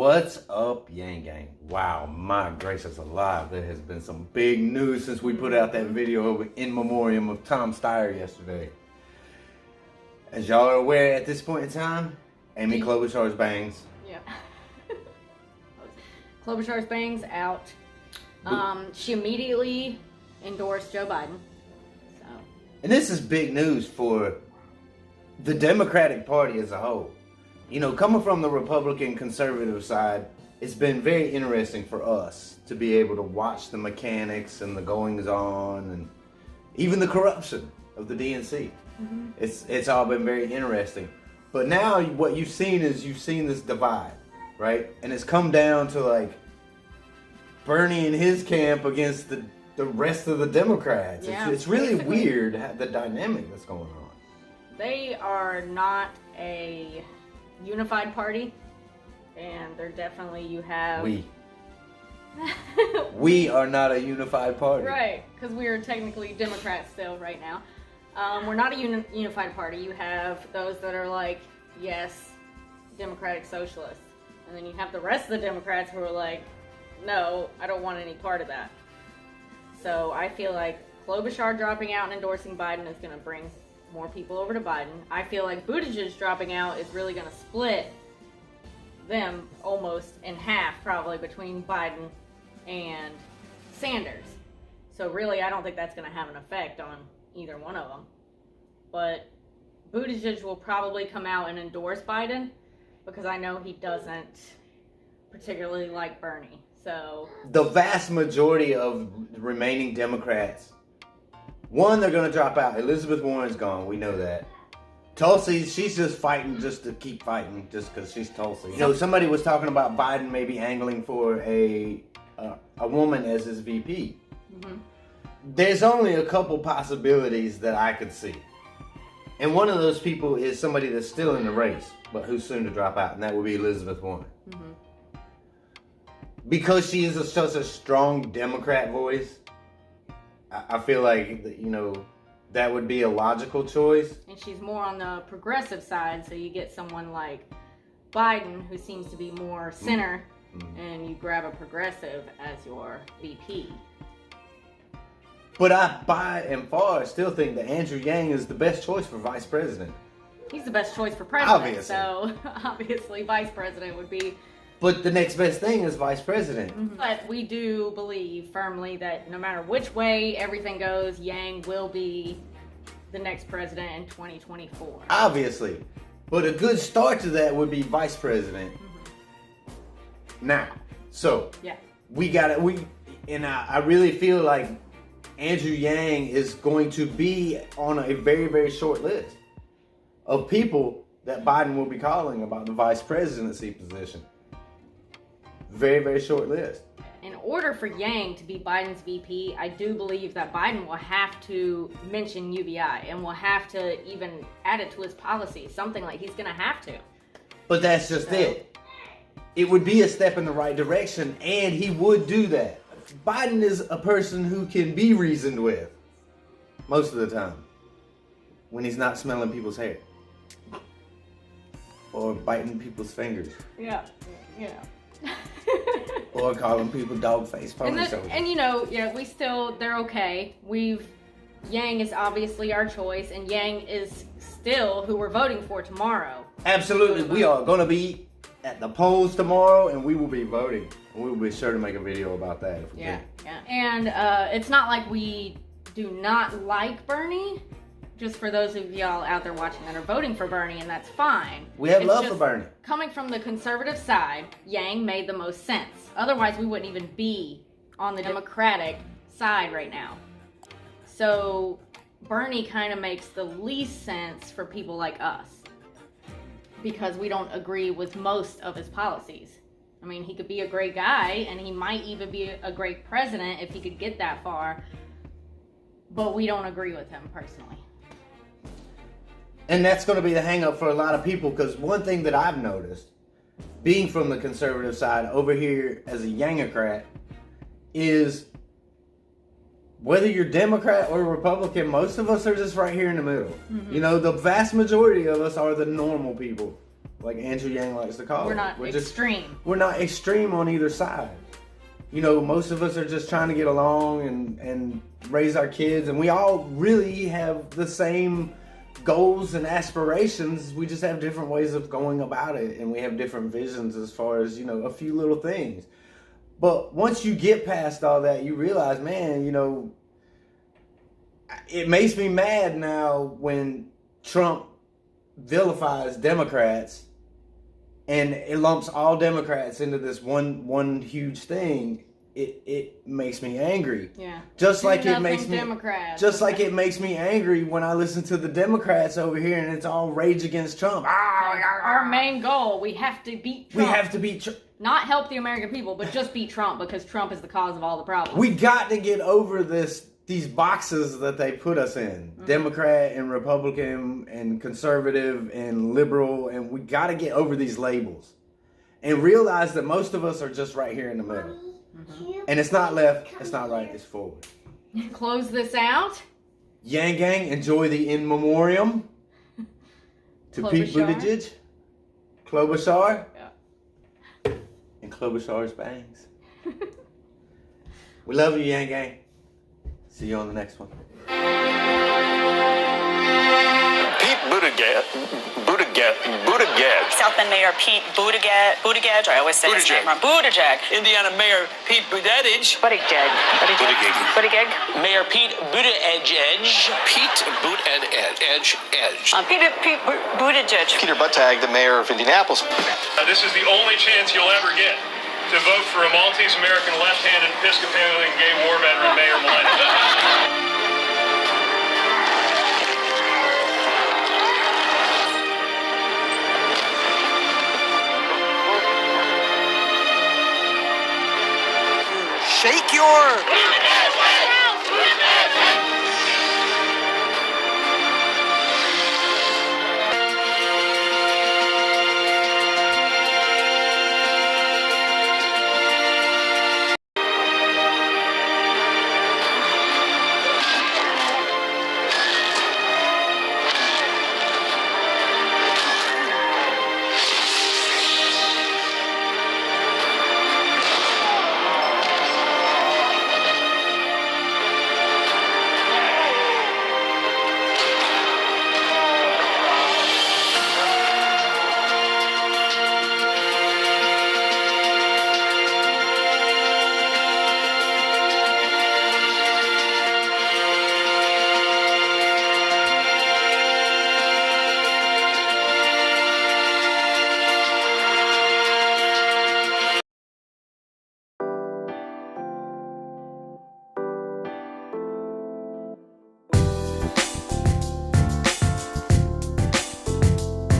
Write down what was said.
What's up, Yang Gang? Wow, my gracious alive. There has been some big news since we put out that video over in Memoriam of Tom Steyer yesterday. As y'all are aware at this point in time, Amy Klobuchar's bangs. Yeah. Klobuchar's bangs out. She immediately endorsed Joe Biden. So. And this is big news for the Democratic Party as a whole. You know, coming from the Republican conservative side, it's been very interesting for us to be able to watch the mechanics and the goings on and even the corruption of the DNC. Mm-hmm. It's all been very interesting. But now what you've seen is this divide, right? And it's come down to like Bernie and his camp against the rest of the Democrats. Yeah, it's really weird the dynamic that's going on. They are not a unified party, and they're definitely, we are not a unified party, right? Because we are technically Democrats still right now. We're not a unified party. You have those that are like, yes, Democratic Socialists, and then you have the rest of the Democrats who are like, no, I don't want any part of that. So I feel like Klobuchar dropping out and endorsing Biden is going to bring more people over to Biden. I feel like Buttigieg dropping out is really going to split them almost in half, probably, between Biden and Sanders. So really, I don't think that's going to have an effect on either one of them. But Buttigieg will probably come out and endorse Biden because I know he doesn't particularly like Bernie. So the vast majority of remaining Democrats, one, they're going to drop out. Elizabeth Warren's gone. We know that. Tulsi, she's just fighting just to keep fighting just because she's Tulsi. You know, somebody was talking about Biden maybe angling for a woman as his VP. Mm-hmm. There's only a couple possibilities that I could see. And one of those people is somebody that's still in the race, but who's soon to drop out, and that would be Elizabeth Warren. Mm-hmm. Because she is such a strong Democrat voice, I feel like, you know, that would be a logical choice. And she's more on the progressive side, so you get someone like Biden, who seems to be more center, and you grab a progressive as your VP. But I, by and far, still think that Andrew Yang is the best choice for vice president. He's the best choice for president, obviously. So obviously vice president would be... But the next best thing is vice president. Mm-hmm. But we do believe firmly that no matter which way everything goes, Yang will be the next president in 2024. Obviously. But a good start to that would be vice president. Mm-hmm. Now, so yeah, I really feel like Andrew Yang is going to be on a very, very short list of people that Biden will be calling about the vice presidency position. Very, very short list. In order for Yang to be Biden's VP, I do believe that Biden will have to mention UBI and will have to even add it to his policy. Something like he's going to have to. But that's just it. It would be a step in the right direction, and he would do that. Biden is a person who can be reasoned with most of the time when he's not smelling people's hair or biting people's fingers. Yeah. Or calling people dog-faced ponies. And you know, they're okay. Yang is obviously our choice, and Yang is still who we're voting for tomorrow. Absolutely. We are going to be at the polls tomorrow, and we will be voting. And we will be sure to make a video about that if we can. Yeah. And it's not like we do not like Bernie. Just for those of y'all out there watching that are voting for Bernie, and that's fine. We have love for Bernie. Coming from the conservative side, Yang made the most sense. Otherwise, we wouldn't even be on the Democratic side right now. So Bernie kind of makes the least sense for people like us because we don't agree with most of his policies. I mean, he could be a great guy, and he might even be a great president if he could get that far, but we don't agree with him personally. And that's going to be the hang-up for a lot of people, because one thing that I've noticed, being from the conservative side over here as a Yangocrat, is whether you're Democrat or Republican, most of us are just right here in the middle. Mm-hmm. You know, the vast majority of us are the normal people. like Andrew Yang likes to call We're it. not extreme. We're not extreme on either side. You know, most of us are just trying to get along and raise our kids, and we all really have the same goals and aspirations. We just have different ways of going about it, and we have different visions as far as, you know, a few little things. But once you get past all that, you realize, man, you know, it makes me mad now when Trump vilifies Democrats and it lumps all Democrats into this one huge thing. It makes me angry. Yeah. Just like it makes me angry when I listen to the Democrats over here and it's all rage against Trump. Our main goal, we have to beat Trump. We have to beat Trump. Not help the American people, but just beat Trump because Trump is the cause of all the problems. We got to get over these boxes that they put us in. Mm-hmm. Democrat and Republican and conservative and liberal, and we got to get over these labels and realize that most of us are just right here in the middle. Mm-hmm. And it's not left, it's not right, it's forward. Close this out. Yang Gang, enjoy the in memoriam to Klobuchar. Pete Buttigieg, Klobuchar, yeah. and Klobuchar's bangs. We love you, Yang Gang. See you on the next one. Pete Buttigieg. South Bend Mayor Pete Buttigieg. I always say his name wrong. Buttigieg. Indiana Mayor Pete Buttigieg. Buttigieg. Mayor Pete Buttigieg. Pete Buttigieg. Pete Buttigieg. Peter Buttigieg, the mayor of Indianapolis. This is the only chance you'll ever get to vote for a Maltese American left-handed Episcopalian gay war veteran Mayor Melania.